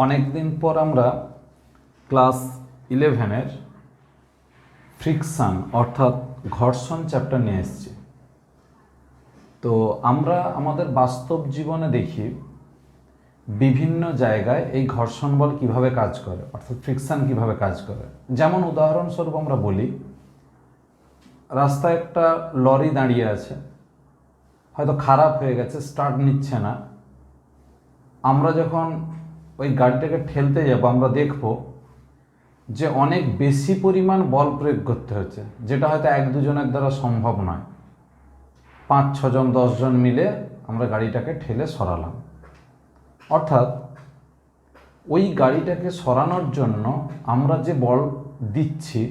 অনেক দিন পর আমরা ক্লাস 11-এর ফ্রিকশন অর্থাৎ ঘর্ষণ চ্যাপ্টার নিয়ে এসেছি। তো আমরা আমাদের বাস্তব জীবনে দেখি বিভিন্ন জায়গায় এই ঘর্ষণ বল কীভাবে কাজ করে, অর্থাৎ ফ্রিকশন কীভাবে কাজ করে। যেমন উদাহরণস্বরূপ আমরা বলি, রাস্তায় একটা লরি দাঁড়িয়ে আছে, হয়তো খারাপ হয়ে গেছে, স্টার্ট নিচ্ছে না। আমরা যখন ওই গাড়িটাকে ঠেলতে যাব, আমরা দেখব যে অনেক বেশি পরিমাণ বল প্রয়োগ করতে হচ্ছে, যেটা হয়তো এক দুজনের দ্বারা সম্ভব নয়। 5-6 জন 10 জন মিলে আমরা গাড়িটাকে ঠেলে সরালাম। অর্থাৎ ওই গাড়িটাকে সরানোর জন্য আমরা যে বল দিচ্ছি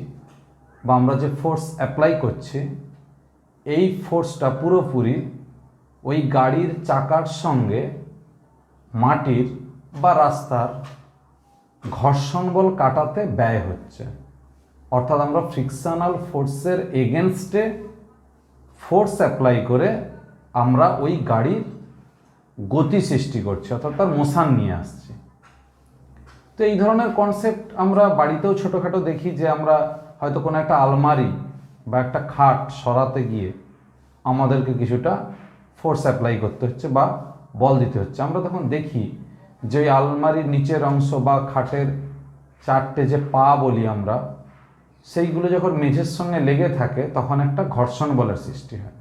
বা আমরা যে ফোর্স অ্যাপ্লাই করছি, এই ফোর্সটা পুরোপুরি ওই গাড়ির চাকার সঙ্গে মাটির বা রাস্তার ঘর্ষণ বল কাটাতে ব্যয় হচ্ছে। অর্থাৎ আমরা ফ্রিকশনাল ফোর্সের এগেনস্টে ফোর্স অ্যাপ্লাই করে আমরা ওই গাড়ির গতি সৃষ্টি করছি, অর্থাৎ তার মোশন নিয়ে আসছি। তো এই ধরনের কনসেপ্ট আমরা বাড়িতেও ছোটোখাটো দেখি, যে আমরা হয়তো কোনো একটা আলমারি বা একটা খাট সরাতে গিয়ে আমাদেরকে কিছুটা ফোর্স অ্যাপ্লাই করতে হচ্ছে বা বল দিতে হচ্ছে। আমরা তখন দেখি যে ওই আলমারির নিচের অংশ বা খাটের 4টে যে পা বলি আমরা, সেইগুলো যখন মেঝের সঙ্গে লেগে থাকে তখন একটা ঘর্ষণ বলের সৃষ্টি হয়।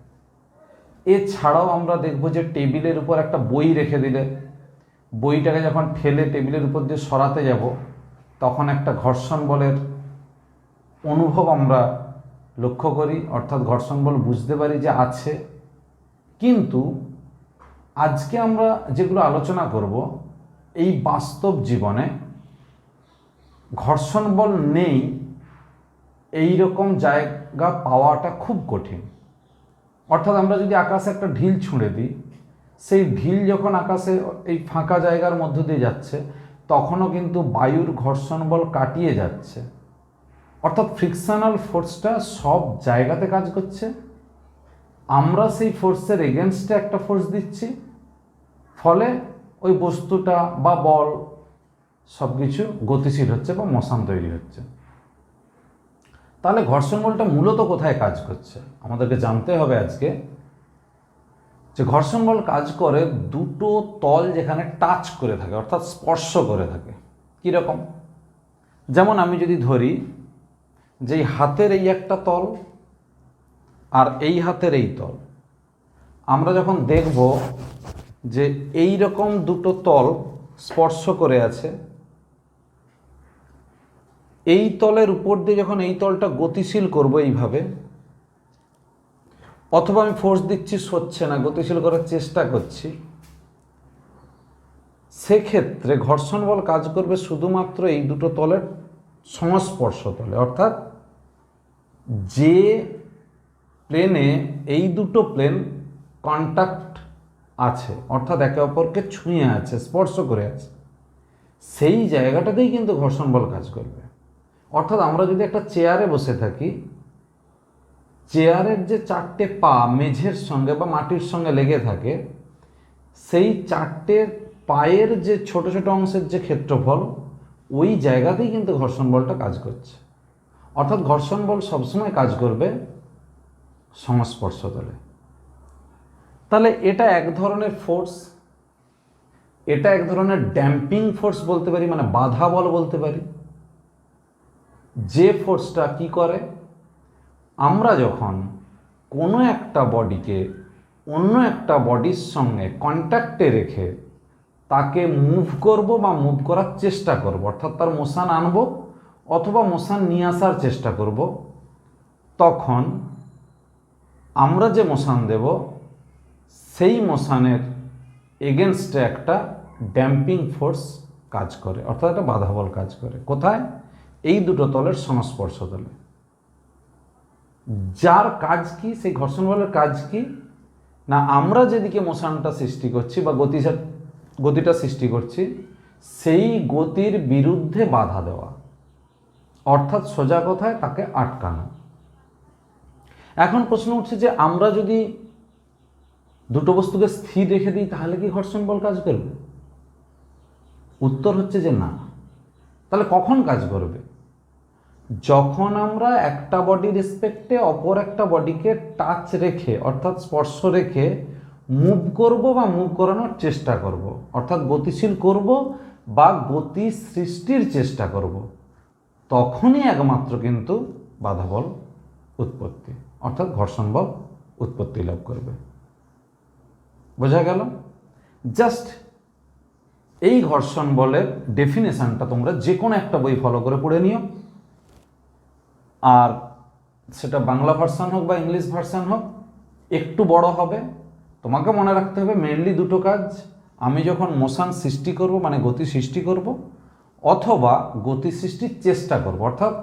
এছাড়াও আমরা দেখব যে টেবিলের উপর একটা বই রেখে দিলে, বইটাকে যখন ঠেলে টেবিলের উপর দিয়ে সরাতে যাব তখন একটা ঘর্ষণ বলের অনুভব আমরা লক্ষ্য করি, অর্থাৎ ঘর্ষণ বল বুঝতে পারি যে আছে। কিন্তু আজকে আমরা যেগুলো আলোচনা করব, এই বাস্তব জীবনে ঘর্ষণ বল নেই এই রকম জায়গা পাওয়াটা খুব কঠিন। অর্থাৎ আমরা যদি আকাশে একটা ঢিল ছুঁড়ে দিই, সেই ঢিল যখন আকাশে এই ফাঁকা জায়গার মধ্য দিয়ে যাচ্ছে তখনও কিন্তু বায়ুর ঘর্ষণ বল কাটিয়ে যাচ্ছে। অর্থাৎ ফ্রিকশনাল ফোর্সটা সব জায়গাতে কাজ করছে, আমরা সেই ফোর্সের এগেনস্টে একটা ফোর্স দিচ্ছি, ফলে ওই বস্তুটা বা বল সব কিছু গতিশীল হচ্ছে বা মোশন তৈরি হচ্ছে। তাহলে ঘর্ষণ বলটা মূলত কোথায় কাজ করছে আমাদেরকে জানতে হবে আজকে। যে ঘর্ষণ বল কাজ করে দুটো তল যেখানে টাচ করে থাকে, অর্থাৎ স্পর্শ করে থাকে। কীরকম? যেমন আমি যদি ধরি যে হাতের এই একটা তল আর এই হাতের এই তল, আমরা যখন দেখব যে এই রকম দুটো তল স্পর্শ করে আছে, এই তলের উপর দিয়ে যখন এই তলটা গতিশীল করব এইভাবে, অথবা আমি ফোর্স দিচ্ছি সরছে না, গতিশীল করার চেষ্টা করছি, সেক্ষেত্রে ঘর্ষণ বল কাজ করবে শুধুমাত্র এই দুটো তলের সংস্পর্শ তলে। অর্থাৎ যে প্লেনে এই দুটো প্লেন কন্ট্যাক্ট আছে, অর্থাৎ একে অপরকে ছুঁয়ে আছে, স্পর্শ করে আছে, সেই জায়গাটাতেই কিন্তু ঘর্ষণ বল কাজ করবে। অর্থাৎ আমরা যদি একটা চেয়ারে বসে থাকি, চেয়ারের যে 4টে পা মেঝের সঙ্গে বা মাটির সঙ্গে লেগে থাকে, সেই 4টে পায়ের যে ছোট ছোট অংশের যে ক্ষেত্রফল, ওই জায়গাতেই কিন্তু ঘর্ষণ বলটা কাজ করছে। অর্থাৎ ঘর্ষণ বল সবসময় কাজ করবে সংস্পর্শ তলে। তাহলে এটা এক ধরনের ফোর্স, এটা এক ধরনের ড্যাম্পিং ফোর্স বলতে পারি, মানে বাধা বল বলতে পারি। যে ফোর্সটা কি করে, আমরা যখন কোনো একটা বডিকে অন্য একটা বডির সঙ্গে কন্ট্যাক্টে রেখে তাকে মুভ করব বা মুভ করার চেষ্টা করব, অর্থাৎ তার মোশন আনবো অথবা মোশন নিয়ে আসার চেষ্টা করব, তখন আমরা যে মোশন দেব সেই মোশনের এগেনস্টে একটা ড্যাম্পিং ফোর্স কাজ করে, অর্থাৎ একটা বাধা বল কাজ করে। কোথায়? এই দুটো তলের সংস্পর্শ তলে। যার কাজ কি, সেই ঘর্ষণ বলের কাজ কি না, আমরা যেদিকে মোশনটা সৃষ্টি করছি বা গতিটা সৃষ্টি করছি, সেই গতির বিরুদ্ধে বাধা দেওয়া, অর্থাৎ সোজা কথায় তাকে আটকানো। এখন প্রশ্ন উঠছে যে আমরা যদি দুটো বস্তুকে স্থির রেখে দিই তাহলে কি ঘর্ষণ বল কাজ করবে? উত্তর হচ্ছে যে না। তাহলে কখন কাজ করবে? যখন আমরা একটা বডি রেসপেক্টে অপর একটা বডিকে টাচ রেখে অর্থাৎ স্পর্শ রেখে মুভ করব বা মুভ করানোর চেষ্টা করব, অর্থাৎ গতিশীল করব বা গতি সৃষ্টির চেষ্টা করব, তখনই একমাত্র কিন্তু বাধা বল উৎপত্তি অর্থাৎ ঘর্ষণ বল উৎপত্তি লাভ করবে। বোঝা গেল? জাস্ট এই ঘর্ষণ বলের ডেফিনেশনটা তোমরা যে কোনো একটা বই ফলো করে পড়ে নিও, আর সেটা বাংলা ভার্সন হোক বা ইংলিশ ভার্সন হোক, একটু বড় হবে। তোমাকে মনে রাখতে হবে মেনলি দুটো কাজ, আমি যখন মোশন সৃষ্টি করব মানে গতি সৃষ্টি করব, অথবা গতি সৃষ্টির চেষ্টা করব অর্থাৎ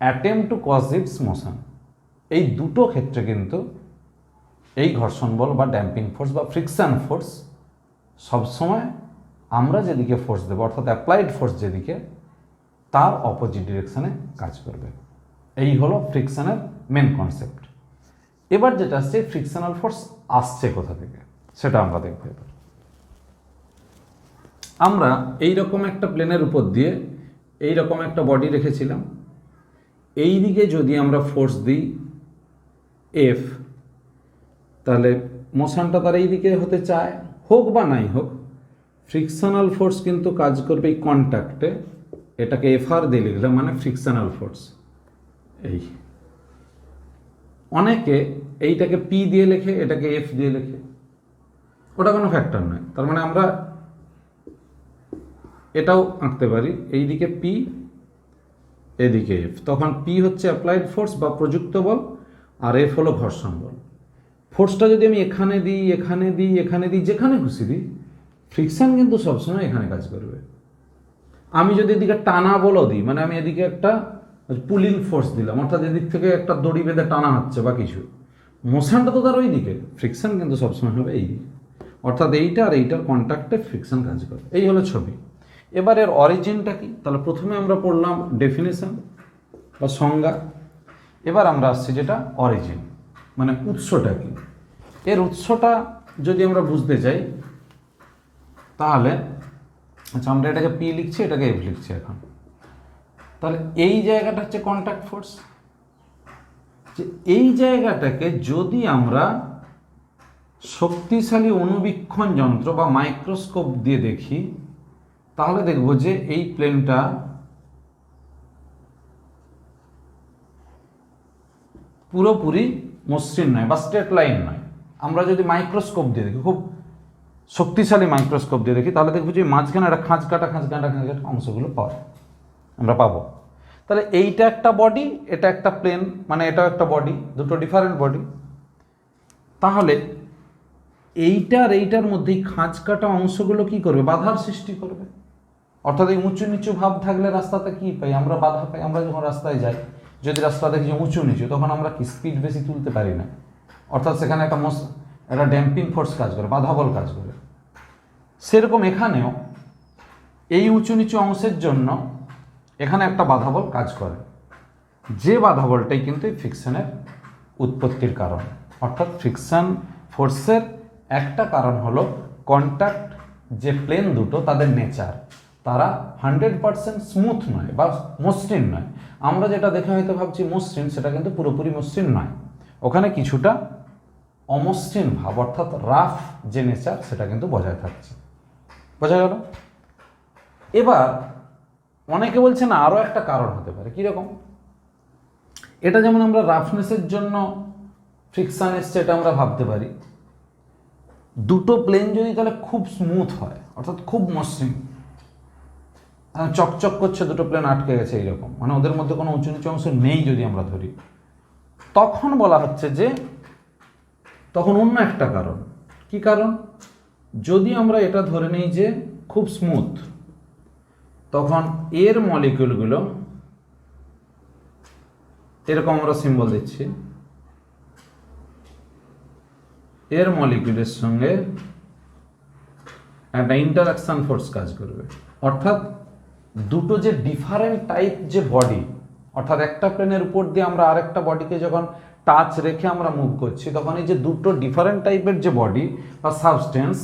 attempt to cause its motion, এই দুটো ক্ষেত্রে কিন্তু এই ঘর্ষণ বল বা ড্যাম্পিং ফোর্স বা ফ্রিকশন ফোর্স সবসময় আমরা যেদিকে ফোর্স দেবো অর্থাৎ অ্যাপ্লাইড ফোর্স যেদিকে, তার অপোজিট ডিরেকশানে কাজ করবে। এই হলো ফ্রিকশনের মেন কনসেপ্ট। এবার যেটা আসছে ফ্রিকশনাল ফোর্স আসছে কোথা থেকে সেটা আমরা দেখব। এবার আমরা এইরকম একটা প্লেনের উপর দিয়ে এইরকম একটা বডি রেখেছিলাম, এই দিকে যদি আমরা ফোর্স দিই এফ, তাহলে মোশনটা তার এই দিকে হতে চায়, হোক বা নাই হোক, ফ্রিকশনাল ফোর্স কিন্তু কাজ করবে এই কন্ট্যাক্টে। এটাকে এফআর দিয়ে লিখলাম মানে ফ্রিকশনাল ফোর্স। এই অনেকে এইটাকে পি দিয়ে লেখে, এটাকে এফ দিয়ে লেখে, ওটা কোনো ফ্যাক্টর নয়। তার মানে আমরা এটাও আঁকতে পারি, এইদিকে পি এদিকে এফ, তখন পি হচ্ছে অ্যাপ্লাইড ফোর্স বা প্রযুক্ত বল, আর এফ হলো ঘর্ষণ বল। ফোর্সটা যদি আমি এখানে দিই এখানে দিই এখানে দিই যেখানে খুশি দিই, ফ্রিকশন কিন্তু সবসময় এখানে কাজ করবে। আমি যদি এদিকে টানা বলও দিই, মানে আমি এদিকে একটা পুলিং ফোর্স দিলাম অর্থাৎ এদিক থেকে একটা দড়ি বেঁধে টানা হচ্ছে বা কিছু, মোশনটা তো তার ওই দিকে, ফ্রিকশন কিন্তু সবসময় হবে এই দিকে, অর্থাৎ এইটা আর এইটার কন্ট্যাক্টে ফ্রিকশন কাজ করে। এই হলো ছবি। এবার এর অরিজিনটা কি? তাহলে প্রথমে আমরা পড়লাম ডেফিনেশন বা সংজ্ঞা, এবার আমরা আসছি যেটা অরিজিন মানে উৎসটা কি। এর উৎসটা যদি আমরা বুঝতে চাই তাহলে আচ্ছা আমরা এটাকে পি লিখছি, এটাকে এফ লিখছি এখন। তাহলে এই জায়গাটা হচ্ছে কন্ট্যাক্ট ফোর্স, যে এই জায়গাটাকে যদি আমরা শক্তিশালী অণুবীক্ষণ যন্ত্র বা মাইক্রোস্কোপ দিয়ে দেখি, তাহলে দেখব যে এই প্লেনটা পুরোপুরি মসৃণ নয় বা স্ট্রেট লাইন নয়। আমরা যদি মাইক্রোস্কোপ দিয়ে দেখি, খুব শক্তিশালী মাইক্রোস্কোপ দিয়ে দেখি, তাহলে দেখব যে মাঝখানে একটা খাঁজ কাটা অংশগুলো আমরা পাবো। তাহলে এইটা একটা বডি, এটা একটা প্লেন, মানে এটাও একটা বডি, দুটো ডিফারেন্ট বডি। তাহলে এইটার এইটার মধ্যেই খাঁজ কাটা অংশগুলো কি করবে? বাধার সৃষ্টি করবে। অর্থাৎ এই উঁচু নিচু ভাব থাকলে রাস্তাতে কি পাই? আমরা বাধা পাই। আমরা যখন রাস্তায় যাই, যদি রাস্তা দেখি যে উঁচু নিচু, তখন আমরা কি স্পিড বেশি তুলতে পারি না, অর্থাৎ সেখানে একটা ড্যাম্পিং ফোর্স কাজ করে, বাধা বল কাজ করে। সেরকম এখানেও এই উঁচু নিচু অংশের জন্য এখানে একটা বাধা বল কাজ করে, যে বাধা বলটাই কিন্তু এই ফ্রিকশনের উৎপত্তির কারণ। অর্থাৎ ফ্রিকশন ফোর্সের একটা কারণ হলো কন্ট্যাক্ট, যে প্লেন দুটো তাদের নেচার, তারা 100% স্মুথ নয় বা মসৃণ নয়। আমরা যেটা দেখে হয়তো ভাবছি মসৃণ, সেটা কিন্তু পুরোপুরি মসৃণ নয়, ওখানে কিছুটা অমসৃণ ভাব অর্থাৎ রাফ যে নেচার সেটা কিন্তু বজায় থাকছে। বোঝা গেল? এবার অনেকে বলছে না আরও একটা কারণ হতে পারে। কীরকম? এটা যেমন আমরা রাফনেসের জন্য ফ্রিকশন এসছে এটা আমরা ভাবতে পারি, দুটো প্লেন যদি তাহলে খুব স্মুথ হয় অর্থাৎ খুব মসৃণ, চকচক করছে, দুটো প্লেন আটকে গেছে এইরকম, মানে ওদের মধ্যে কোনো উঁচু নিচু অংশ নেই যদি আমরা ধরি, তখন বলা হচ্ছে যে তখন অন্য একটা কারণ। কি কারণ? যদি আমরা এটা ধরে নিই যে খুব স্মুথ, তখন এর মলিকিউলগুলো এরকম আমরা সিম্বল দিচ্ছি, এর মলিকিউলের সঙ্গে একটা ইন্টারাকশন ফোর্স কাজ করবে। অর্থাৎ দুটো যে ডিফারেন্ট টাইপ যে বডি, অর্থাৎ একটা প্লেনের উপর দিয়ে আমরা আরেকটা বডিকে যখন টাচ রেখে আমরা মুভ করছি, তখন এই যে দুটো ডিফারেন্ট টাইপের যে বডি বা সাবস্টেন্স,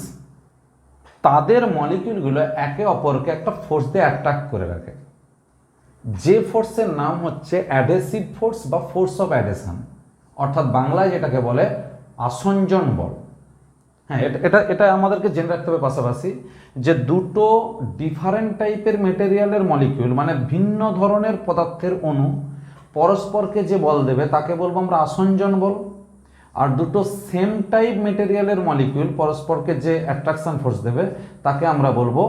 তাদের মলিকিউলগুলো একে অপরকে একটা ফোর্স দিয়ে অ্যাট্রাক্ট করে রাখে, যে ফোর্সের নাম হচ্ছে অ্যাডহেসিভ ফোর্স বা ফোর্স অফ অ্যাডহেশন, অর্থাৎ বাংলায় যেটাকে বলে আসঞ্জন বল। হ্যাঁ, এটা এটা আমাদেরকে জেনে রাখতে হবে পাশাপাশি যে দুটো ডিফারেন্ট টাইপের মেটেরিয়ালের মলিকিউল, মানে ভিন্ন ধরনের পদার্থের অণু পরস্পরকে যে বল দেবে তাকে বলবো আমরা আসঞ্জন বল। আর দুটো সেম টাইপ মেটেরিয়ালের মলিকিউল পরস্পরকে যে অ্যাট্রাকশন ফোর্স দেবে তাকে আমরা বলবো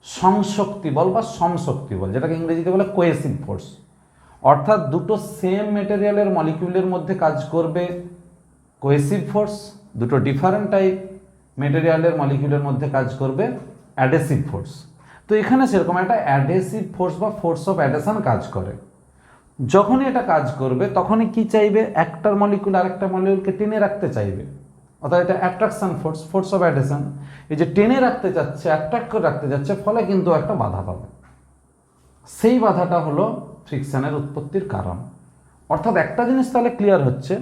সংশক্তি বল বা সমশক্তি বল, যেটাকে ইংরেজিতে বলে কোয়েসিভ ফোর্স। অর্থাৎ দুটো সেম মেটেরিয়ালের মলিকিউলের মধ্যে কাজ করবে কোয়েসিভ ফোর্স, দুটো ডিফারেন্ট টাইপ মেটেরিয়ালের মলিকিউলের মধ্যে কাজ করবে অ্যাডহেসিভ ফোর্স। তো এখানে সেরকম একটা অ্যাডহেসিভ ফোর্স বা ফোর্স অফ অ্যাডহেশন কাজ করে। যখনই এটা কাজ করবে তখনই কি চাইবে, একটার মলিকিউল আরেকটা মলিকিউলকে টেনে রাখতে চাইবে, অর্থাৎ এটা attraction force, force of adhesion. এই যে টেনে রাখতে যাচ্ছে, অ্যাট্রাক্ট করে রাখতে যাচ্ছে, ফলে কিন্তু একটা বাধা পাবে। সেই বাধাটা হলো ফ্রিকশনের উৎপত্তির কারণ। অর্থাৎ একটা জিনিস তাহলে ক্লিয়ার হচ্ছে,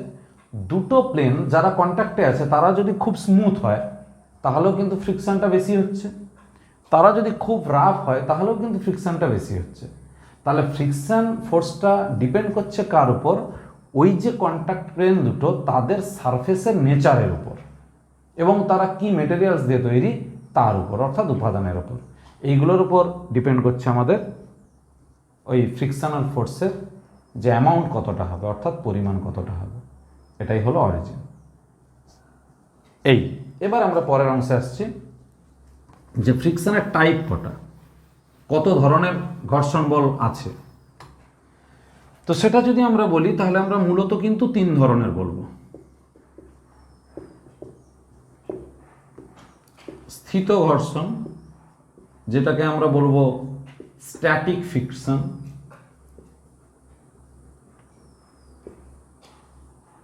দুটো প্লেন যারা কন্ট্যাক্টে আছে তারা যদি খুব স্মুথ হয় তাহলেও কিন্তু ফ্রিকশনটা বেশি হচ্ছে, তারা যদি খুব রাফ হয় তাহলেও কিন্তু ফ্রিকশনটা বেশি হচ্ছে। তাহলে ফ্রিকশন ফোর্সটা ডিপেন্ড করছে কার উপর, ওই যে কন্ট্যাক্ট প্লেন দুটো তাদের সারফেসের নেচারের উপর এবং তারা কি মেটেরিয়ালস দিয়ে তৈরি তার উপর, অর্থাৎ উপাদানের উপর। এইগুলোর উপর ডিপেন্ড করছে আমাদের ওই ফ্রিকশনাল ফোর্সের যে অ্যামাউন্ট কতটা হবে, অর্থাৎ পরিমাণ কতটা হবে। এটাই হলো অরিজিন। এবার আমরা পরের অংশে আসছি যে ফ্রিকশনের টাইপ কটা, কত ধরনের ঘর্ষণ বল আছে। তো সেটা যদি আমরা বলি তাহলে আমরা মূলত কিন্তু তিন ধরনের বলবো। স্থিত ঘর্ষণ, যেটাকে আমরা বলবো স্ট্যাটিক ফ্রিকশন,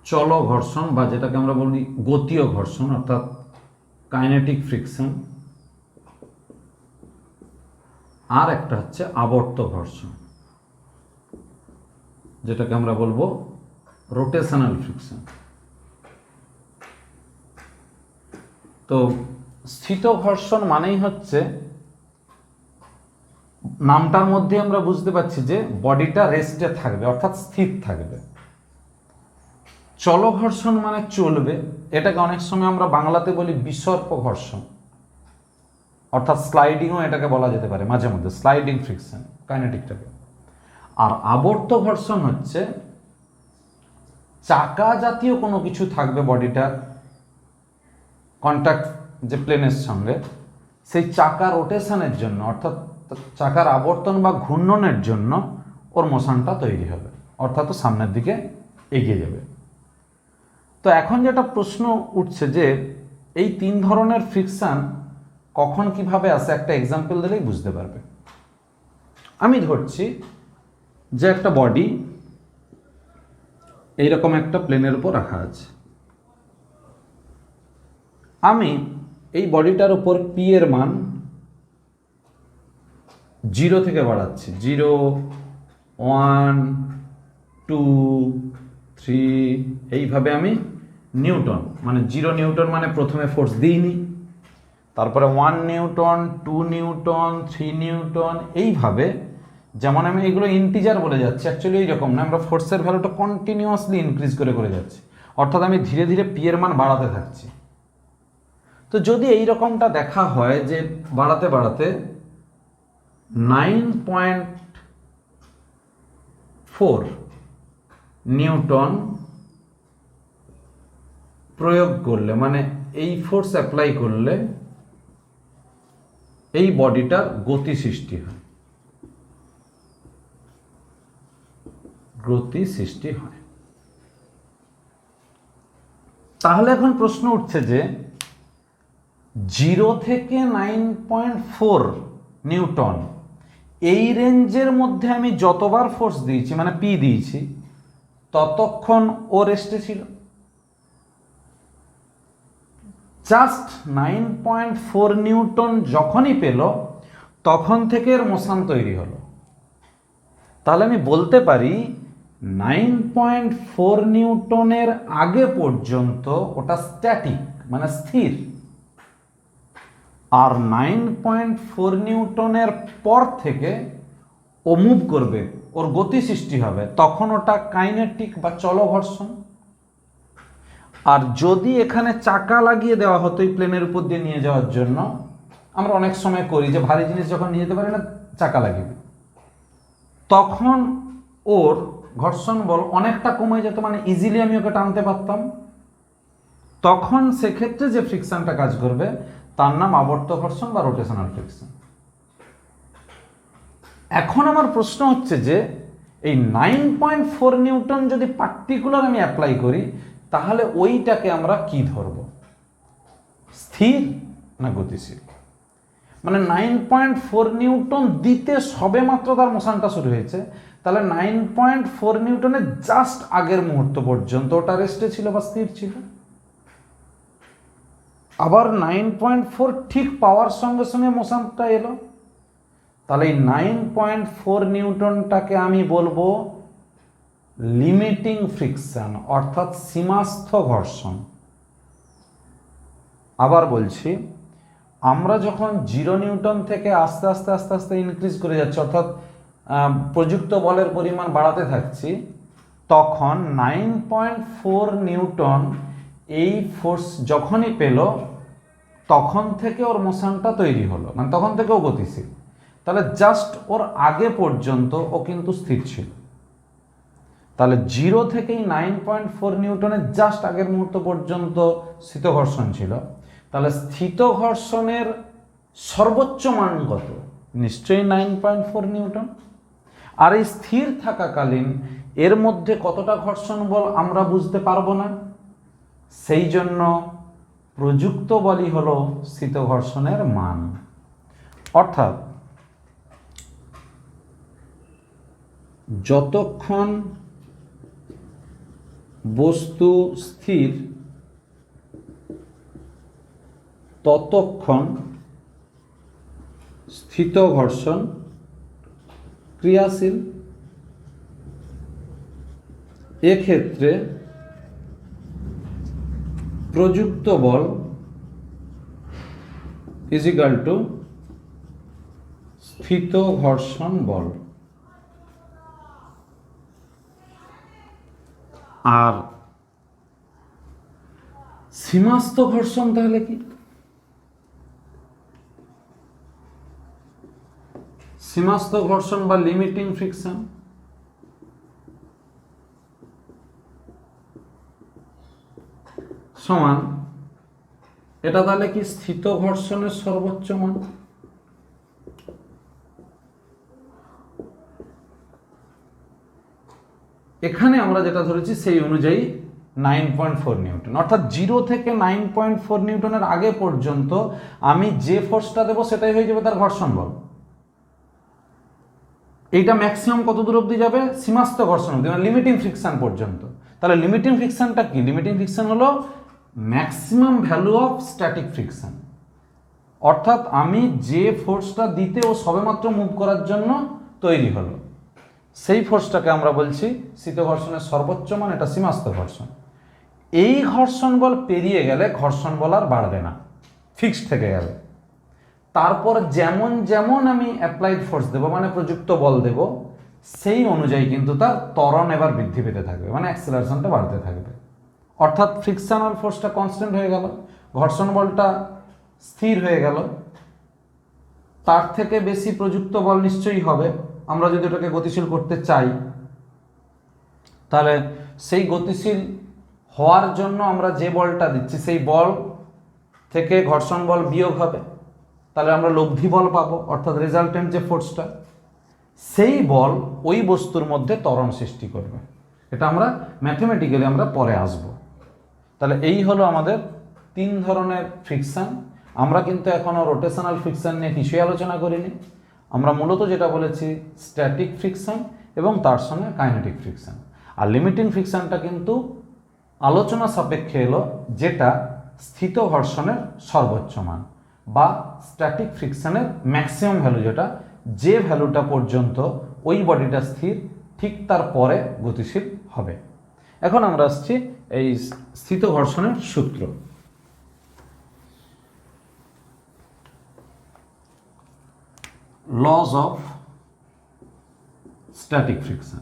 চল ঘর্ষণ বা যেটাকে আমরা বলি গতীয় ঘর্ষণ অর্থাৎ কাইনেটিক ফ্রিকশন, আর একটা হচ্ছে আবর্ত ঘর্ষণ যেটাকে আমরা বলবো রোটেশনাল ফ্রিকশন। তো স্থিত ঘর্ষণ মানেই হচ্ছে, নামটার মধ্যে আমরা বুঝতে পারছি যে বডিটা রেস্টে থাকবে অর্থাৎ স্থির থাকবে। চল ঘর্ষণ মানে চলবে, এটাকে অনেক সময় আমরা বাংলাতে বলি বিসর্প ঘর্ষণ অর্থাৎ স্লাইডিংও এটাকে বলা যেতে পারে মাঝে মধ্যে, স্লাইডিং ফ্রিকশন কাইনেটিকটাকে। আর আবর্ত ঘর্ষণ হচ্ছে চাকা জাতীয় কোনো কিছু থাকবে বডিটার কন্ট্যাক্ট যে প্লেনের সঙ্গে, সেই চাকা রোটেশনের জন্য অর্থাৎ চাকার আবর্তন বা ঘূর্ণনের জন্য ওর মোশনটা তৈরি হবে, অর্থাৎ সামনের দিকে এগিয়ে যাবে। তো এখন যেটা প্রশ্ন উঠছে যে এই তিন ধরনের ফ্রিকশন কখন কিভাবে আসে, একটা এক্সাম্পল দিলেই বুঝতে পারবে। আমি ধরছি যে একটা বডি এইরকম একটা প্লেনের উপর রাখা আছে, আমি এই বডিটার উপর পি এর মান 0 থেকে বাড়াচ্ছি, 0, 1, 2, 3, এইভাবে আমি নিউটন মানে 0 নিউটন মানে প্রথমে ফোর্স দিইনি, তারপরে 1 নিউটন, 2 নিউটন, 3 নিউটন, এইভাবে। যেমন আমি এগুলো ইন্টিজার বলে যাচ্ছি, অ্যাকচুয়ালি এইরকম না, আমরা ফোর্সের ভ্যালুটা কন্টিনিউয়াসলি ইনক্রিজ করে যাচ্ছি, অর্থাৎ আমি ধীরে ধীরে পি এর মান বাড়াতে থাকছি। তো যদি এই রকমটা দেখা হয় যে বাড়াতে বাড়াতে 9.4 নিউটন প্রয়োগ করলে, মানে এই ফোর্স অ্যাপ্লাই করলে এই বডিটার গতি সৃষ্টি হয়, তাহলে এখন প্রশ্ন উঠছে যে 0 থেকে 9.4 নিউটন এই রেঞ্জের মধ্যে আমি যতবার ফোর্স দিয়েছি মানে পি দিয়েছি ততক্ষণ ও রেস্টে ছিল। জাস্ট 9.4 নিউটন যখনই পেল তখন থেকে এর মোশন তৈরি হলো। তাহলে আমি বলতে পারি 9.4 নিউটনের আগে পর্যন্ত ওটা স্ট্যাটিক মানে স্থির, আর 9.4 নিউটনের পর থেকে ও মুভ করবে, ওর গতি সৃষ্টি হবে, তখন ওটা কাইনেটিক বা চল ঘর্ষণ। আর যদি এখানে চাকা লাগিয়ে দেওয়া হতো এই প্লেনের উপর দিয়ে নিয়ে যাওয়ার জন্য, আমরা অনেক সময় করি যে ভারী জিনিস যখন নিয়ে যেতে পারি না, চাকা লাগিয়ে দিই, তখন ওর ঘর্ষণ বল অনেকটা কমে যেত, মানে ইজিলি আমি ওকে টানতে পারতাম। তখন সেক্ষেত্রে যে ফ্রিকশনটা কাজ করবে তার নাম আবর্ত ঘর্ষণ বা রোটেশনাল ফ্রিকশন। এখন আমার প্রশ্ন হচ্ছে যে এই 9.4 নিউটন যদি পার্টিকুলার আমি অ্যাপ্লাই করি, তাহলে ওইটাকে আমরা কি ধরব, স্থির না গতিশীল? মানে 9.4 নিউটন দিতে সবে মাত্র তার মোশনটা শুরু হয়েছে, তাহলে 9.4 নিউটনের জাস্ট আগের মুহূর্ত পর্যন্ত ওটা রেস্টে ছিল বা স্থির ছিল। আবার 9.4 ঠিক পাওয়ার সঙ্গে সঙ্গে মোশনটা এলো, তাহলে এই 9.4 নিউটনটাকে আমি বলবো লিমিটিং ফ্রিকশন, অর্থাৎ সীমাস্থ ঘর্ষণ। আবার বলছি, আমরা যখন 0 নিউটন থেকে আস্তে আস্তে আস্তে আস্তে ইনক্রিজ করে যাচ্ছি, অর্থাৎ প্রযুক্ত বলের পরিমাণ বাড়াতে থাকছি, তখন 9.4 নিউটন এই ফোর্স যখনই পেল, তখন থেকে ওর মোশনটা তৈরি হলো, মানে তখন থেকে ও গতিশীল। তাহলে জাস্ট ওর আগে পর্যন্ত ও কিন্তু স্থির ছিল। তাহলে 0 থেকেই 9.4 নিউটনের জাস্ট আগের মুহূর্ত পর্যন্ত স্থিত ঘর্ষণ ছিল। তাহলে স্থিত ঘর্ষণের সর্বোচ্চ মান কত? নিশ্চয়ই 9.4 নিউটন। আর এই স্থির থাকাকালীন এর মধ্যে কতটা ঘর্ষণ বল আমরা বুঝতে পারবো না, সেই জন্য প্রযুক্ত বলই হলো স্থিত ঘর্ষণের মান। অর্থাৎ যতক্ষণ বস্তু স্থির ততক্ষণ স্থিত ঘর্ষণ ক্রিয়াশীল। এক্ষেত্রে প্রযুক্ত বল ইজিক্যাল টু স্থিত ঘর্ষণ বল। আর সীমাস্থ ঘর্ষণ তাহলে কি? সীমাস্থ ঘর্ষণ বা লিমিটিং ফ্রিকশন সমান, এটা তাহলে কি স্থিত ঘর্ষণের সর্বোচ্চ মান? এখানে আমরা যেটা ধরেছি সেই অনুযায়ী 9.4 নিউটন, অর্থাৎ 0 থেকে 9.4 নিউটনের আগে পর্যন্ত আমি যে ফোর্সটা দেবো সেটাই হয়ে যাবে তার ঘর্ষণ বল। এইটা ম্যাক্সিমাম কত দূর অবধি যাবে? সীমাস্থ ঘর্ষণ অবধি, মানে লিমিটিং ফ্রিকশন পর্যন্ত। তাহলে লিমিটিং ফ্রিকশনটা কি? লিমিটিং ফ্রিকশন হলো maximum value of static friction, অর্থাৎ আমি যে ফোর্সটা দিতে ও সবেমাত্র মুভ করার জন্য তৈরি হলো, সেই ফোর্সটাকে আমরা বলছি স্থিত ঘর্ষণের সর্বোচ্চ মান, এটা সীমাস্থ ঘর্ষণ। এই ঘর্ষণ বল পেরিয়ে গেলে ঘর্ষণ বল আর বাড়বে না, ফিক্সড থেকে গেলে। তারপর যেমন যেমন আমি অ্যাপ্লাইড ফোর্স দেবো, মানে প্রযুক্ত বল দেব, সেই অনুযায়ী কিন্তু তার ত্বরণ এবার বৃদ্ধি পেতে থাকবে, মানে অ্যাক্সেলারেশনটা বাড়তে থাকবে। অর্থাৎ ফ্রিকশনাল ফোর্সটা কনস্ট্যান্ট হয়ে গেল, ঘর্ষণ বলটা স্থির হয়ে গেল। তার থেকে বেশি প্রযুক্ত বল নিশ্চয়ই হবে। আমরা যদি ওটাকে গতিশীল করতে চাই, তাহলে সেই গতিশীল হওয়ার জন্য আমরা যে বলটা দিচ্ছি সেই বল থেকে ঘর্ষণ বল বিয়োগ হবে, তাহলে আমরা লব্ধি বল পাবো, অর্থাৎ রেজাল্টেন্ট যে ফোর্সটা, সেই বল ওই বস্তুর মধ্যে ত্বরণ সৃষ্টি করবে। এটা আমরা ম্যাথমেটিক্যালি আমরা পরে আসব। তাহলে এই হলো আমাদের 3 ধরনের ফ্রিকশন। আমরা কিন্তু এখনও রোটেশনাল ফ্রিকশন নিয়ে কিছুই আলোচনা করিনি। আমরা মূলত যেটা বলেছি স্ট্যাটিক ফ্রিকশন এবং তার সঙ্গে কাইনেটিক ফ্রিকশন। আর লিমিটিং ফ্রিকশনটা কিন্তু আলোচনা সাপেক্ষে এলো, যেটা স্থিত ঘর্ষণের সর্বোচ্চ মান, বা স্ট্যাটিক ফ্রিকশনের ম্যাক্সিমাম ভ্যালু, যেটা যে ভ্যালুটা পর্যন্ত ওই বডিটা স্থির, ঠিক তার পরে গতিশীল হবে। এখন আমরা আসছি এই স্থিত ঘর্ষণের সূত্র। Lodge of static friction.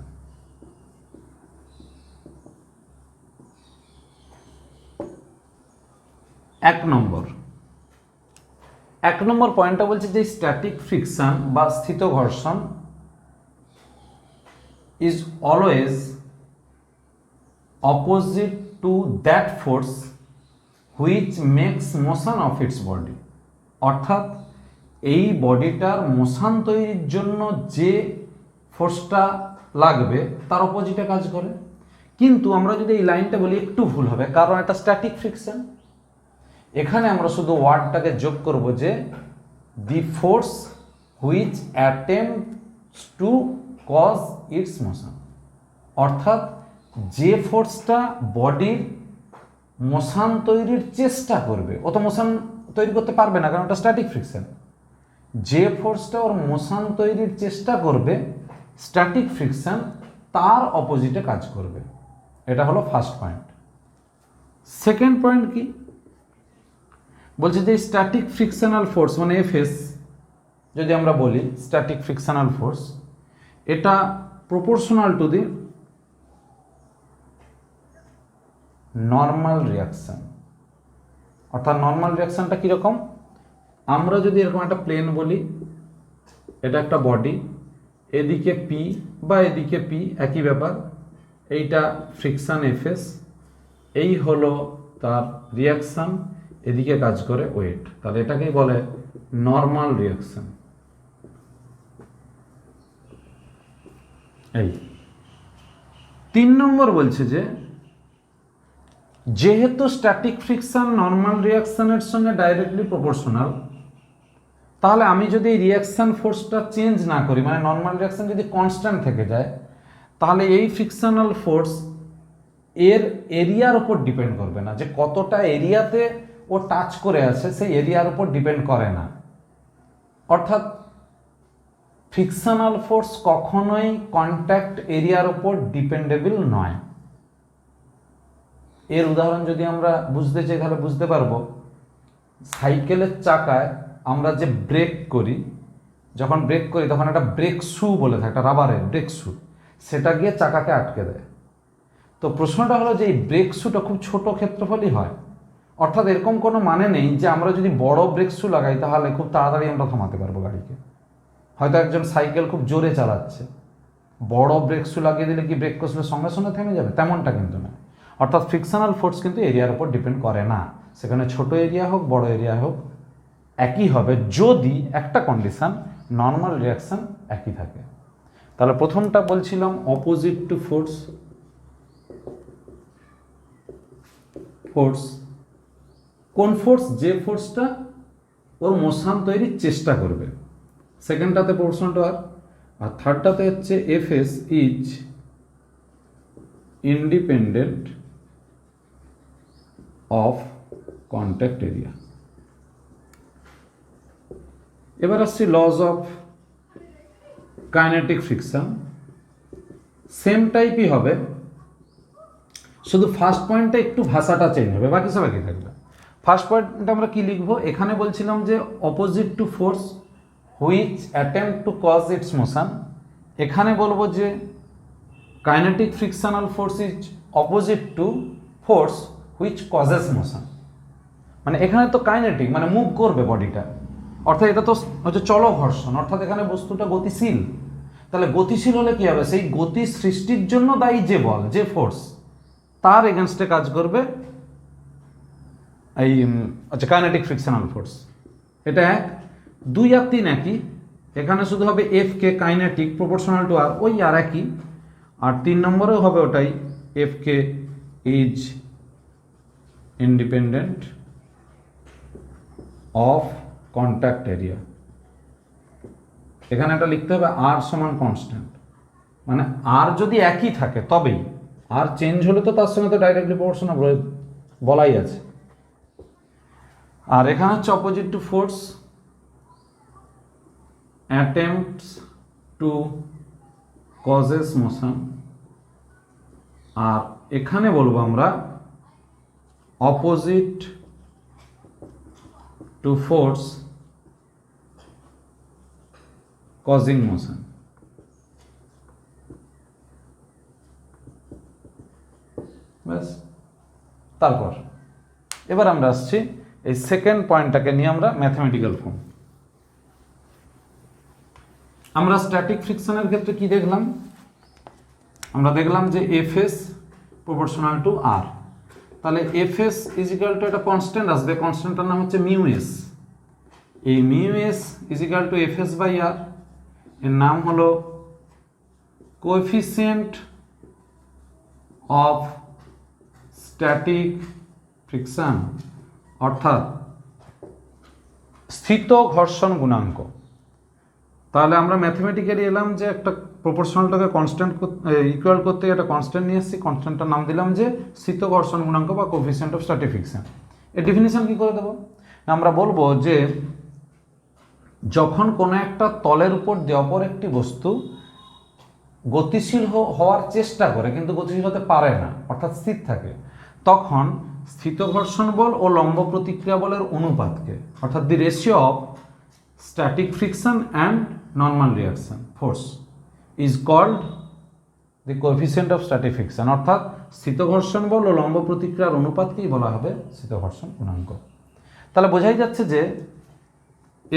এক নম্বর পয়েন্টটা বলছে যে স্ট্যাটিক ফ্রিকশন বা স্থিত ঘর্ষণ is always opposite to that force which makes motion of its body, অর্থাৎ এই বডিটার মোশন তৈরির জন্য যে ফোর্সটা লাগবে তার অপোজিটে কাজ করে। কিন্তু আমরা যদি এই লাইনটা বলি একটু ভুল হবে, কারণ এটা স্ট্যাটিক ফ্রিকশন। এখানে আমরা শুধু ওয়ার্ডটাকে যোগ করব যে the force which attempts to cause its motion, অর্থাৎ যে ফোর্সটা বডির মোশন তৈরির চেষ্টা করবে, ও তো মোশন তৈরি করতে পারবে না কারণ এটা স্ট্যাটিক ফ্রিকশন। যে ফোর্সটা ওর মোশন তৈরির চেষ্টা করবে স্ট্যাটিক ফ্রিকশন তার অপোজিটে কাজ করবে। এটা হলো ফার্স্ট পয়েন্ট। সেকেন্ড পয়েন্ট কি বলছে যে স্ট্যাটিক ফ্রিকশনাল ফোর্স মানে এফএস যদি আমরা বলি স্ট্যাটিক ফ্রিকশনাল ফোর্স, এটা proportional to the normal reaction. অর্থাৎ নর্মাল রিয়াকশনটা কীরকম, আমরা যদি এরকম একটা প্লেন বলি, এটা একটা বডি, এদিকে পি বা এদিকে পি একই ব্যাপার, এইটা ফ্রিকশন এফএস, এই হলো তার রিয়াকশন, এদিকে কাজ করে ওয়েট, তাহলে এটাকেই বলে নর্মাল রিয়াকশন। এই 3 নম্বর বলছে যে যেহেতু স্ট্যাটিক ফ্রিকশন নর্মাল রিয়াকশনের সঙ্গে ডাইরেক্টলি প্রপোর্শনাল, তাহলে আমি যদি এই রিয়াকশন ফোর্সটা চেঞ্জ না করি, মানে নর্মাল রিয়াকশন যদি কনস্ট্যান্ট থেকে যায়, তাহলে এই ফ্রিকশনাল ফোর্স এর এরিয়ার উপর ডিপেন্ড করবে না, যে কতটা এরিয়াতে ও টাচ করে আছে সেই এরিয়ার উপর ডিপেন্ড করে না। অর্থাৎ ফ্রিকশনাল ফোর্স কখনোই কন্ট্যাক্ট এরিয়ার উপর ডিপেন্ডেবল নয়। এর উদাহরণ যদি আমরা বুঝতে চাই তাহলে বুঝতে পারবো, সাইকেলের চাকায় আমরা যে ব্রেক করি, যখন ব্রেক করি তখন একটা ব্রেক শু বলে থাকে, একটা রাবারের ব্রেক শু, সেটা গিয়ে চাকাকে আটকে দেয়। তো প্রশ্নটা হলো যে এই ব্রেক শুটা খুব ছোট ক্ষেত্রফলই হয়, অর্থাৎ এরকম কোনো মানে নেই যে আমরা যদি বড় ব্রেক শু লাগাই তাহলে খুব তাড়াতাড়ি আমরা থামাতে পারবো গাড়িকে। হয়তো একজন সাইকেল খুব জোরে চালাচ্ছে, বড় ব্রেক শু লাগিয়ে দিলে কি ব্রেক কষলে সঙ্গে সঙ্গে থেমে যাবে? তেমনটা কিন্তু না। অর্থাৎ ফ্রিকশনাল ফোর্স কিন্তু এরিয়ার উপর ডিপেন্ড করে না, সেখানে ছোট এরিয়া হোক বড় এরিয়া হোক একই হবে, যদি একটা কন্ডিশন নর্মাল রিয়াকশন একই থাকে। তাহলে প্রথমটা বলছিলাম অপোজিট টু ফোর্স, ফোর্স কোন ফোর্স? যে ফোর্সটা ওর মোশন তৈরির চেষ্টা করবে। সেকেন্ডটাতে প্রপোর্শনাল টু আর, আর থার্ডটাতে হচ্ছে FS is independent of contact area. এবার আসছি laws of kinetic friction, same টাইপই হবে, শুধু ফার্স্ট পয়েন্টে একটু ভাষাটা চেঞ্জ হবে, বাকি সব একই থাকবে। ফার্স্ট পয়েন্টটা আমরা কি লিখবো? এখানে বলছিলাম যে opposite to force which attempt to cause its motion, এখানে বলবো যে kinetic frictional force is opposite to force which causes motion. মানে এখানে তো কাইনেটিক মানে মুভ করবে বডিটা, অর্থাৎ এটা তো হচ্ছে চলো ঘর্ষণ, অর্থাৎ এখানে বস্তুটা গতিশীল। তাহলে গতিশীল হলে কি হবে? সেই গতি সৃষ্টির জন্য দায়ী যে বল, যে ফোর্স, তার এগেনস্টে কাজ করবে এই আচ্ছা কাইনেটিক ফ্রিকশনাল ফোর্স। এটা 1, 2 আর 3 একই, এখানে শুধু হবে F K kinetic proportional to R, ওই আর একই, আর 3 নম্বরেও হবে ওটাই, F K is independent of contact area. এখানে এটা লিখতে হবে আর সমান কনস্ট্যান্ট, মানে আর যদি একই থাকে তবেই, আর চেঞ্জ হলে তো তার সঙ্গে তো ডাইরেক্টলি প্রপোর্শনাল বলাই আছে। আর এখানে হচ্ছে opposite to force attempts to causes motion, আর এখানে বলবো আমরা opposite to force causing motion. ব্যাস, তারপর এবার আমরা আসছি এই সেকেন্ড পয়েন্টটাকে নিয়ে আমরা ম্যাথমেটিক্যাল ফর্ম। আমরা স্ট্যাটিক ফ্রিকশনের ক্ষেত্রে কি দেখলাম? আমরা দেখলাম যে এফএস প্রপোর্শনাল টু আর। তাহলে এফএস ইজ ইকুয়াল টু একটা কনস্ট্যান্ট আসবে, কনস্ট্যান্টটার নাম হচ্ছে মিউ এস। এই mu S is equal to FS by R, এর নাম হলো কোএফিসিয়েন্ট অফ স্ট্যাটিক ফ্রিকশন, অর্থাৎ স্থিত ঘর্ষণ গুণাঙ্ক। তাহলে আমরা ম্যাথমেটিক্যালি এলাম যে একটা প্রপোর্শনালটাকে কনস্ট্যান্ট ইকুয়াল করতে একটা কনস্ট্যান্ট নিয়ে এসেছি, কনস্ট্যান্টটার নাম দিলাম যে স্থিত ঘর্ষণ গুণাঙ্ক বা কোএফিসিয়েন্ট অফ স্ট্যাটিক ফ্রিকশন। এর ডেফিনিশন কি করে দেবো? আমরা বলবো যে যখন কোনো একটা তলের উপর দিয়ে অপর একটি বস্তু গতিশীল হওয়ার চেষ্টা করে কিন্তু গতিশীল হতে পারে না, অর্থাৎ স্থির থাকে, তখন স্থিত ঘর্ষণ বল ও লম্ব প্রতিক্রিয়া বলের অনুপাতকে, অর্থাৎ the ratio of static friction and normal reaction force is called the coefficient of static friction, অর্থাৎ স্থিত ঘর্ষণ বল ও লম্ব প্রতিক্রিয়ার অনুপাতকেই বলা হবে স্থিত ঘর্ষণ গুণাঙ্ক। তাহলে বোঝাই যাচ্ছে যে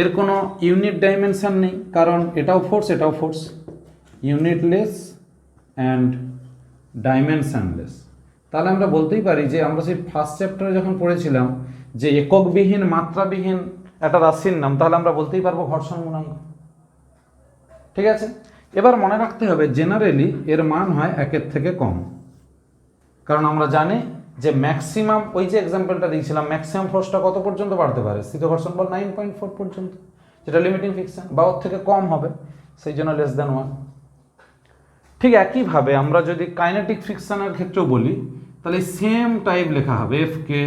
এর কোনো ইউনিট ডাইমেনশন নেই, কারণ এটাও ফোর্স এটাও ফোর্স, ইউনিটলেস অ্যান্ড ডাইমেনশনলেস। তাহলে আমরা বলতেই পারি যে আমরা সেই ফার্স্ট চ্যাপ্টারে যখন পড়েছিলাম যে এককবিহীন মাত্রাবিহীন একটা রাশির নাম, তাহলে আমরা বলতেই পারবো ঘর্ষণ গুণাঙ্ক। ঠিক আছে, এবার মনে রাখতে হবে জেনারেলি এর মান হয় একের থেকে কম, কারণ আমরা জানি যে ম্যাক্সিমাম, ওই যে এক্সাম্পলটা দিয়েছিলাম, ম্যাক্সিমাম ফোর্সটা কত পর্যন্ত বাড়তে পারে? স্থিত ঘর্ষণ বল 9.4 পর্যন্ত, যেটা লিমিটিং ফ্রিকশন, বা ওর থেকে কম হবে, সেই জন্য লেস দ্যান 1। ঠিক একইভাবে আমরা যদি কাইনেটিক ফ্রিকশনের ক্ষেত্রেও বলি, তাহলে সেম টাইপ লেখা হবে এফ কে,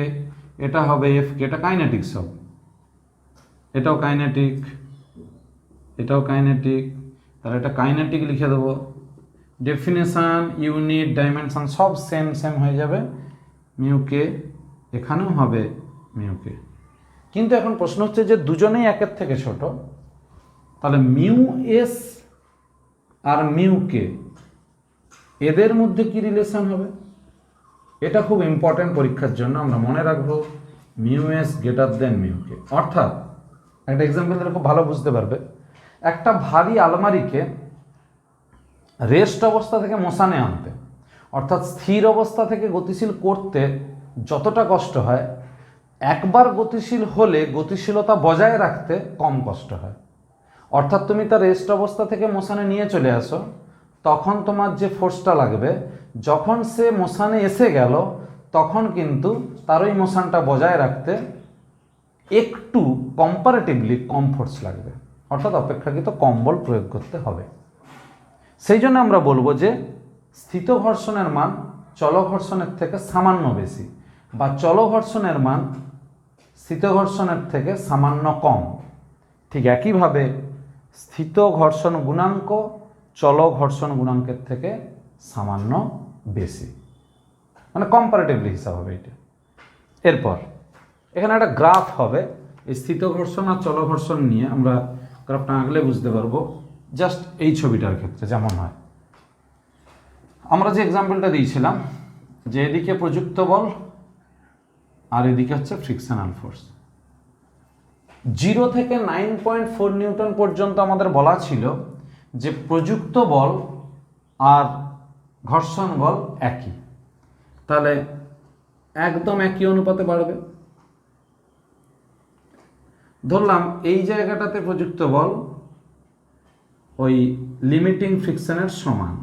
এটা হবে এফ কে, এটা কাইনেটিক সব, এটাও কাইনেটিক, এটাও কাইনেটিক, তাহলে এটা কাইনেটিক লিখে দেবো। ডেফিনেশন, ইউনিট, ডাইমেনশন সব সেম সেম হয়ে যাবে, মিউ কে, এখানেও হবে মিউ কে। কিন্তু এখন প্রশ্ন হচ্ছে যে দুজনেই একের থেকে ছোট, তাহলে মিউ এস আর মিউ কে এদের মধ্যে কি রিলেশন হবে? এটা খুব ইম্পর্টেন্ট পরীক্ষার জন্য, আমরা মনে রাখবো mu S greater than mu K. অর্থাৎ একটা এক্সাম্পল দিলে খুব ভালো বুঝতে পারবে। একটা ভারী আলমারিকে রেস্ট অবস্থা থেকে মোশানে আনতে, অর্থাৎ স্থির অবস্থা থেকে গতিশীল করতে যতটা কষ্ট হয়, একবার গতিশীল হলে গতিশীলতা বজায় রাখতে কম কষ্ট হয়। অর্থাৎ তুমি তার রেস্ট অবস্থা থেকে মোশানে নিয়ে চলে আসো, তখন তোমার যে ফোর্সটা লাগবে, যখন সে মোশানে এসে গেল তখন কিন্তু তার ওই মোশানটা বজায় রাখতে একটু কম্পারেটিভলি কম ফোর্স লাগবে, অর্থাৎ অপেক্ষাকৃত কম বল প্রয়োগ করতে হবে। সেই জন্য আমরা বলবো যে স্থিত ঘর্ষণের মান চল ঘর্ষণের থেকে সামান্য বেশি, বা চল ঘর্ষণের মান স্থিত ঘর্ষণের থেকে সামান্য কম। ঠিক একইভাবে স্থিত ঘর্ষণ গুণাঙ্ক চল ঘর্ষণ গুণাঙ্কের থেকে সামান্য বেশি, মানে কম্পারেটিভলি হিসাব হবে এটা। এরপর এখানে একটা গ্রাফ হবে, এই স্থিত ঘর্ষণ আর চল ঘর্ষণ নিয়ে আমরা গ্রাফটা আঁকলে বুঝতে পারবো। জাস্ট এই ছবিটার ক্ষেত্রে যেমন হয়, আমরা যে এক্সাম্পলটা দিয়েছিলাম যে এদিকে প্রযুক্ত বল আর এদিকে হচ্ছে ফ্রিকশনাল ফোর্স, 0 থেকে 9.4 নিউটন পর্যন্ত আমাদের বলা ছিল যে প্রযুক্ত বল আর ঘর্ষণ বল একই, তাহলে একদম একই অনুপাতে বাড়বে। ধরলাম এই জায়গাটাতে প্রযুক্ত বল ওই লিমিটিং ফ্রিকশনের সমান,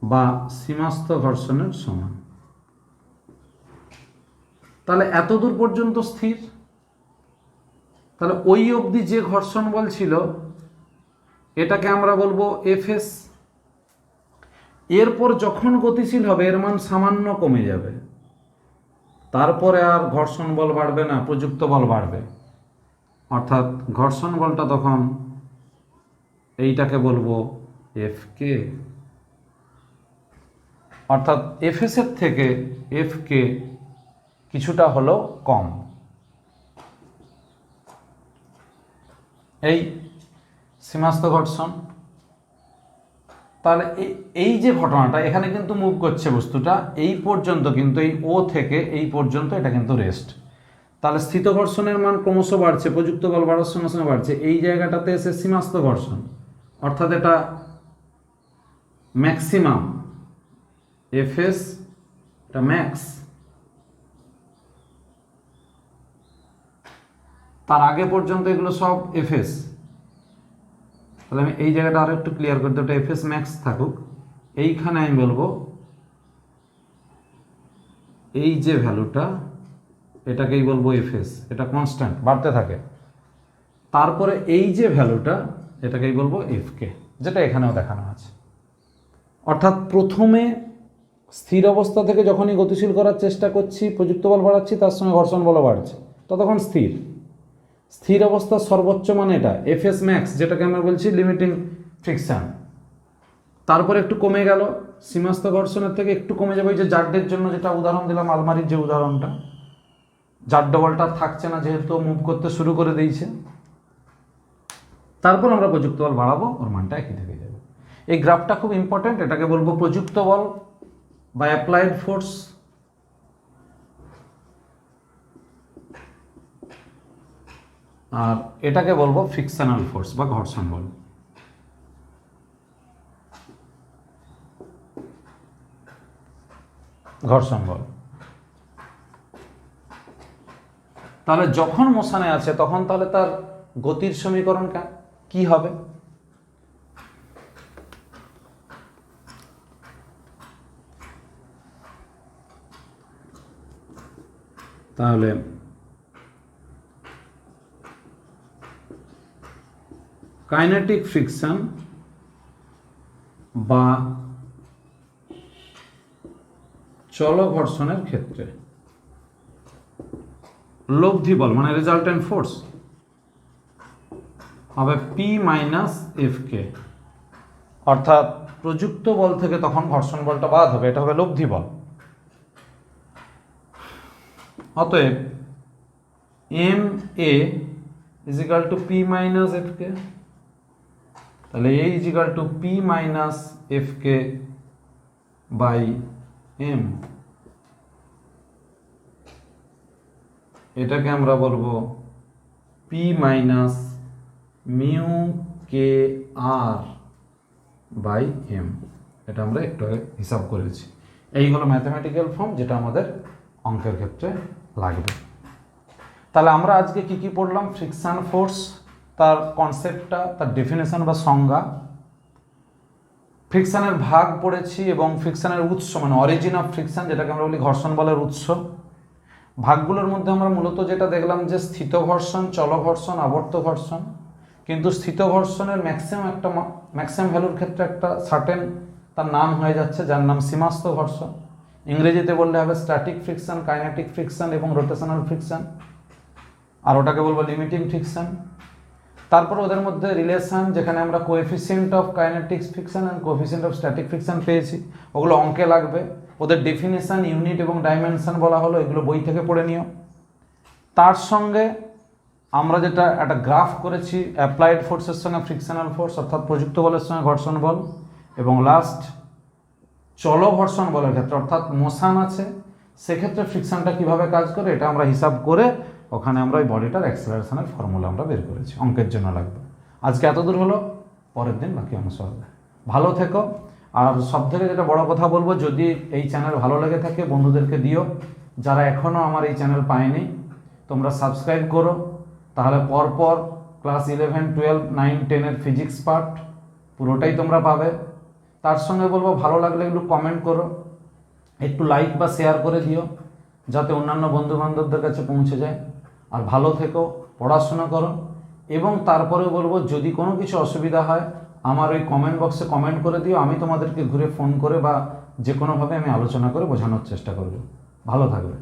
বা সীমাস্থ ঘর্ষণের সমান, তাহলে এত দূর পর্যন্ত স্থির। তাহলে ওই অবধি যে ঘর্ষণ বল ছিল এটাকে আমরা বলবো এফএস। এরপর যখন গতিশীল হবে এর মান সামান্য কমে যাবে, তারপরে আর ঘর্ষণ বল বাড়বে না, প্রযুক্ত বল বাড়বে, অর্থাৎ ঘর্ষণ বলটা তখন এইটাকে বলবো এফ কে, অর্থাৎ এফএস এর থেকে এফ কে কিছুটা হলেও কম। এই সীমাস্থ ঘর্ষণ। তাহলে এই যে ঘটনাটা এখানে কিন্তু মুভ করছে বস্তুটা এই পর্যন্ত, কিন্তু এই ও থেকে এই পর্যন্ত এটা কিন্তু রেস্ট। তাহলে স্থিত ঘর্ষণের মান ক্রমশ বাড়ছে, প্রযুক্ত বল বাড়ার সঙ্গে সঙ্গে বাড়ছে। এই জায়গাটাতে এসে সীমাস্থ ঘর্ষণ, অর্থাৎ এটা ম্যাক্সিমাম এফএস, এটা ম্যাক্স। তার আগে পর্যন্ত এগুলো সব এফএস। তাহলে আমি এই জায়গাটা আরো একটু ক্লিয়ার করতে, ওটা এফএস ম্যাক্স থাকুক। এইখানে আমি বলবো এই যে ভ্যালুটা এটাকেই বলবো এফএস, এটা কনস্ট্যান্ট বাড়তে থাকে। তারপরে এই যে ভ্যালুটা এটাকেই বলবো এফকে, যেটা এখানেও দেখানো আছে। অর্থাৎ প্রথমে স্থির অবস্থা থেকে যখনই গতিশীল করার চেষ্টা করছি, প্রযুক্ত বল বাড়াচ্ছি, তার সঙ্গে ঘর্ষণ বল বাড়ছে, ততক্ষণ স্থির। স্থির অবস্থার সর্বোচ্চ মানে এটা এফএস ম্যাক্স, যেটাকে আমরা বলছি লিমিটিং ফ্রিকশন। তারপরে একটু কমে গেল, সীমাস্থ ঘর্ষণের থেকে একটু কমে যাবে। ওই যে জাড্ডের জন্য যেটা উদাহরণ দিলাম, আলমারির যে উদাহরণটা, জাড্ড বলটা থাকছে না যেহেতু মুভ করতে শুরু করে দিয়েছে। তারপর আমরা প্রযুক্ত বল বাড়াবো, ওর মানটা একই থেকে যাবে। এই গ্রাফটা খুব ইম্পর্টেন্ট, এটাকে বলবো প্রযুক্ত বল বা অ্যাপ্লাইড ফোর্স। আর এটাকে বলবো ফ্রিকশনাল ফোর্স বা ঘর্ষণ বল। ঘর্ষণ বল। তাহলে যখন মোশনে আছে তখন তাহলে তার গতির সমীকরণ কি হবে? তাহলে কাইনেটিক ফ্রিকশন বা চল ঘর্ষণের ক্ষেত্রে লব্ধি বল মানে রেজাল্টেন্ট ফোর্স হবে পি মাইনাস এফ কে। অর্থাৎ প্রযুক্ত বল থেকে তখন ঘর্ষণ বলটা বাদ হবে, এটা হবে লব্ধি বল। অতএব M A is equal to P minus F K. তাহলে A is equal to P minus F K by M. এটাকে আমরা বলবো P minus mu K R by M. এটা আমরা একটু হিসাব করেছি। এইগুলো ম্যাথমেটিক্যাল ফর্ম যেটা আমাদের অঙ্কের ক্ষেত্রে লাগবে। তাহলে আমরা আজকে কি কি পড়লাম? ফ্রিকশন ফোর্স, তার কনসেপ্টটা, তার ডেফিনেশন বা সংজ্ঞা, ফ্রিকশনের ভাগ পড়েছি এবং ফ্রিকশনের উৎস মানে অরিজিন অফ ফ্রিকশন, যেটাকে আমরা বলি ঘর্ষণ বলের উৎস। ভাগগুলোর মধ্যে আমরা মূলত যেটা দেখলাম যে স্থিত ঘর্ষণ, চল ঘর্ষণ, আবর্ত ঘর্ষণ। কিন্তু স্থিত ঘর্ষণের ম্যাক্সিমাম ভ্যালুর ক্ষেত্রে একটা সার্টেন তার নাম হয়ে যাচ্ছে, যার নাম সীমাস্থ ঘর্ষণ। ইংরেজিতে বললে হবে স্ট্যাটিক ফ্রিকশন, কাইনেটিক ফ্রিকশন এবং রোটেশনাল ফ্রিকশন। আর ওটাকে বলবো লিমিটিং ফ্রিকশন। তারপর ওদের মধ্যে রিলেশন, যেখানে আমরা coefficient of kinetic friction and coefficient of static friction পেয়েছি, ওগুলো অঙ্কে লাগবে। ওদের ডেফিনেশন, ইউনিট এবং ডাইমেনশন বলা হলো, এগুলো বই থেকে পড়ে নিও। তার সঙ্গে আমরা যেটা একটা গ্রাফ করেছি অ্যাপ্লাইড ফোর্সের সঙ্গে ফ্রিকশনাল ফোর্স, অর্থাৎ প্রযুক্ত বলের সঙ্গে ঘর্ষণ বল, এবং লাস্ট চল ঘর্ষণ বলের ক্ষেত্রে অর্থাৎ মোশন আছে, সেক্ষেত্রে ফ্রিকশনটা কিভাবে কাজ করে এটা আমরা হিসাব করে ওখানে আমরা ওই বডিটার অ্যাক্সেলারেশনের ফর্মুলা আমরা বের করেছি, অঙ্কের জন্য লাগবে। আজকে এত দূর হলো, পরের দিন বাকি অংশ হবে। ভালো থেকো। আর সব থেকে যেটা বড় কথা বলবো, যদি এই চ্যানেল ভালো লেগে থাকে বন্ধুদেরকে দিও। যারা এখনও আমার এই চ্যানেল পায়নি তোমরা সাবস্ক্রাইব করো, তাহলে পরপর ক্লাস 11, 12, 9, 10-এর ফিজিক্স পার্ট পুরোটাই তোমরা পাবে। তার সঙ্গে বলবো ভালো লাগলে একটু কমেন্ট করো, একটু লাইক বা শেয়ার করে দিও, যাতে অন্যান্য বন্ধুবান্ধবদের কাছে পৌঁছে যায়। আর ভালো থেকো, পড়াশোনা করো। এবং তারপরেও বলবো যদি কোনো কিছু অসুবিধা হয় আমার ওই কমেন্ট বক্সে কমেন্ট করে দিও, আমি তোমাদেরকে ঘুরে ফোন করে বা যে কোনোভাবে আমি আলোচনা করে বোঝানোর চেষ্টা করব। ভালো থাকবে।